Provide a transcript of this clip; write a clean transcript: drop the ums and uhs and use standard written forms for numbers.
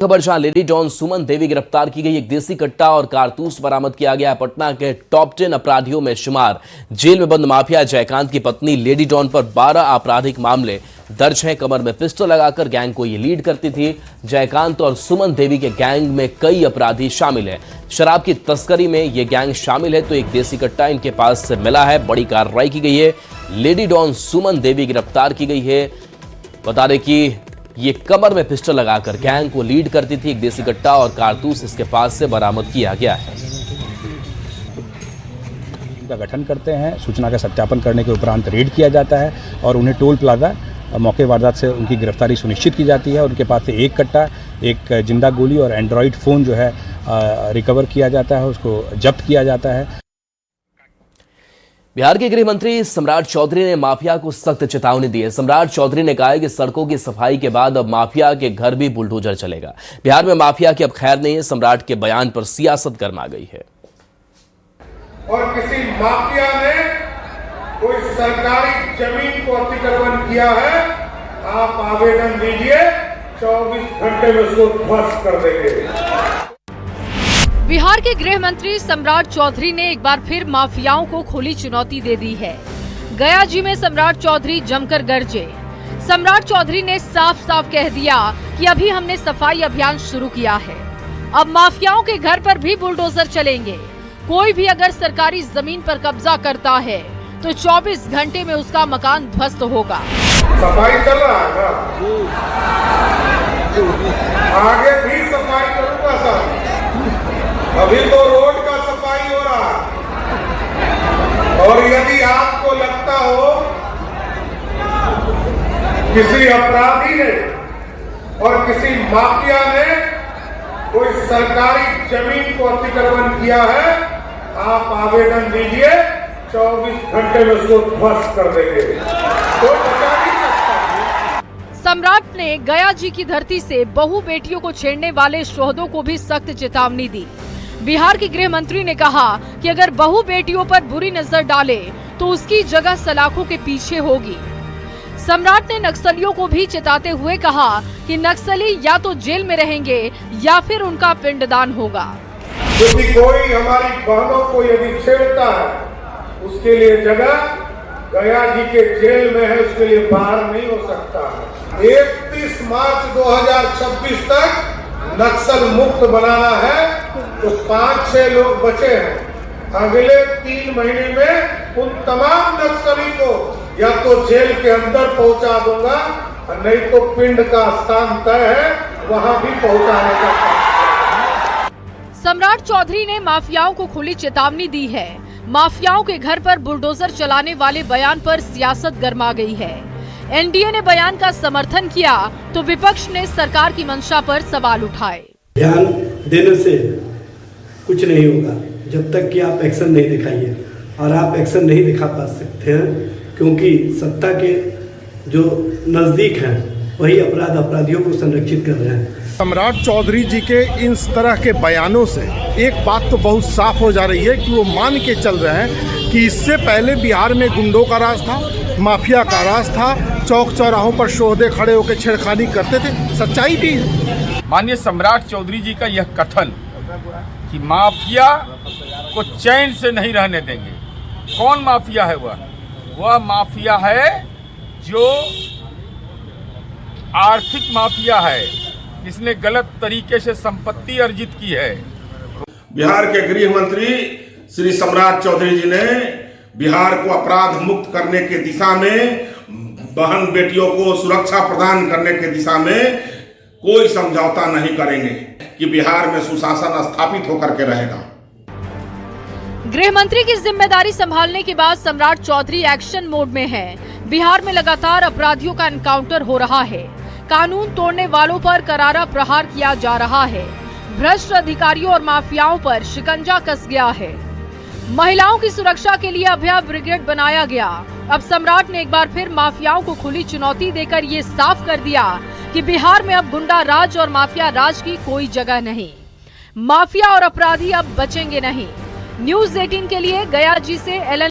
खबर जहां lady don Suman Devi गिरफ्तार की गई। एक देसी कट्टा और कारतूस बरामद किया गया। पटना के टॉप 10 अपराधियों में शुमार जेल में बंद माफिया जयकांत की पत्नी लेडी डॉन पर 12 आपराधिक मामले दर्ज हैं। कमर में पिस्टल लगाकर गैंग को ये लीड करती थी। जयकांत और सुमन देवी के गैंग में कई अपराधी शामिल हैं। शराब की तस्करी में ये गैंग शामिल है तो एक देसी कट्टा इनके पास से मिला है। बड़ी कार्रवाई की गई है। लेडी डॉन सुमन देवी गिरफ्तार की गई है। बता दें कि ये कमर में पिस्टल लगाकर गैंग को लीड करती थी। एक देसी कट्टा और कारतूस इसके पास से बरामद किया गया है। का गठन करते हैं, सूचना का सत्यापन करने के उपरांत रेड किया जाता है और उन्हें टोल प्लाजा मौके वारदात से उनकी गिरफ्तारी सुनिश्चित की जाती है। उनके पास से एक कट्टा, एक जिंदा गोली और एंड्रॉयड फ़ोन जो है रिकवर किया जाता है, उसको जब्त किया जाता है। बिहार के गृह मंत्री सम्राट चौधरी ने माफिया को सख्त चेतावनी दी है। सम्राट चौधरी ने कहा है कि सड़कों की सफाई के बाद अब माफिया के घर भी बुलडोजर चलेगा। बिहार में माफिया की अब खैर नहीं है। सम्राट के बयान पर सियासत गरमा गई है। और किसी माफिया ने कोई सरकारी जमीन को अतिक्रमण किया है, आप आवेदन दीजिए, 24 घंटे में उसको ध्वस्त कर देंगे। बिहार के गृह मंत्री सम्राट चौधरी ने एक बार फिर माफियाओं को खुली चुनौती दे दी है। गया जी में सम्राट चौधरी जमकर गरजे। सम्राट चौधरी ने साफ साफ कह दिया कि अभी हमने सफाई अभियान शुरू किया है, अब माफियाओं के घर पर भी बुलडोजर चलेंगे। कोई भी अगर सरकारी जमीन पर कब्जा करता है तो 24 घंटे में उसका मकान ध्वस्त होगा। सफाई चल रहा है ना, आगे भी सफाई करूंगा सर। अभी तो रोड का सफाई हो रहा है। और यदि आपको लगता हो किसी अपराधी ने और किसी माफिया ने कोई सरकारी जमीन को अतिक्रमण किया है, आप आवेदन दीजिए, 24 घंटे में उसको ध्वस्त कर देंगे। कोई बचा नहीं सकता। सम्राट ने गया जी की धरती से बहु बेटियों को छेड़ने वाले शोहदों को भी सख्त चेतावनी दी। बिहार के गृह मंत्री ने कहा कि अगर बहु बेटियों पर बुरी नजर डाले तो उसकी जगह सलाखों के पीछे होगी। सम्राट ने नक्सलियों को भी चेताते हुए कहा कि नक्सली या तो जेल में रहेंगे या फिर उनका पिंडदान होगा। क्योंकि कोई हमारी बहनों को यदि छेड़ता है, उसके लिए जगह गया जी के जेल में है, उसके लिए बाहर नहीं हो सकता है। 31 मार्च 2026 तक नक्सल मुक्त बनाना है तो 5-6 लोग बचे हैं। अगले 3 महीने में उन तमाम नक्सली को या तो जेल के अंदर पहुंचा दूंगा, नहीं तो पिंड का स्थान तय है, वहां भी पहुंचाने का काम। सम्राट चौधरी ने माफियाओं को खुली चेतावनी दी है। माफियाओं के घर पर बुलडोजर चलाने वाले बयान पर सियासत गरमा गई है। एनडीए ने बयान का समर्थन किया तो विपक्ष ने सरकार की मंशा पर सवाल उठाए। ध्यान देने से कुछ नहीं होगा जब तक कि आप एक्शन नहीं दिखाइए, और आप एक्शन नहीं दिखा पा सकते हैं क्योंकि सत्ता के जो नजदीक हैं वही अपराधियों को संरक्षित कर रहे हैं। सम्राट चौधरी जी के इन तरह के बयानों से एक बात तो बहुत साफ हो जा रही है कि वो मान के चल रहे हैं कि इससे पहले बिहार में गुंडों का राज था, माफिया का राज था, चौक चौराहों पर शोहदे खड़े होकर छेड़खानी करते थे। सच्चाई भी है। माननीय सम्राट चौधरी जी का यह कथन कि माफिया को चैन से नहीं रहने देंगे। कौन माफिया है? वह माफिया है जो आर्थिक माफिया है, जिसने गलत तरीके से संपत्ति अर्जित की है। बिहार के गृह मंत्री श्री सम्राट चौधरी जी ने बिहार को अपराध मुक्त करने के दिशा में, बहन बेटियों को सुरक्षा प्रदान करने के दिशा में कोई समझौता नहीं करेंगे कि बिहार में सुशासन स्थापित होकर के रहेगा। गृह मंत्री की जिम्मेदारी संभालने के बाद सम्राट चौधरी एक्शन मोड में है। बिहार में लगातार अपराधियों का एनकाउंटर हो रहा है। कानून तोड़ने वालों पर करारा प्रहार किया जा रहा है। भ्रष्ट अधिकारियों और माफियाओं पर शिकंजा कस गया है। महिलाओं की सुरक्षा के लिए अभय ब्रिगेड बनाया गया। अब सम्राट ने एक बार फिर माफियाओं को खुली चुनौती देकर ये साफ कर दिया कि बिहार में अब गुंडा राज और माफिया राज की कोई जगह नहीं। माफिया और अपराधी अब बचेंगे नहीं। न्यूज़ 18 के लिए गया जी से एल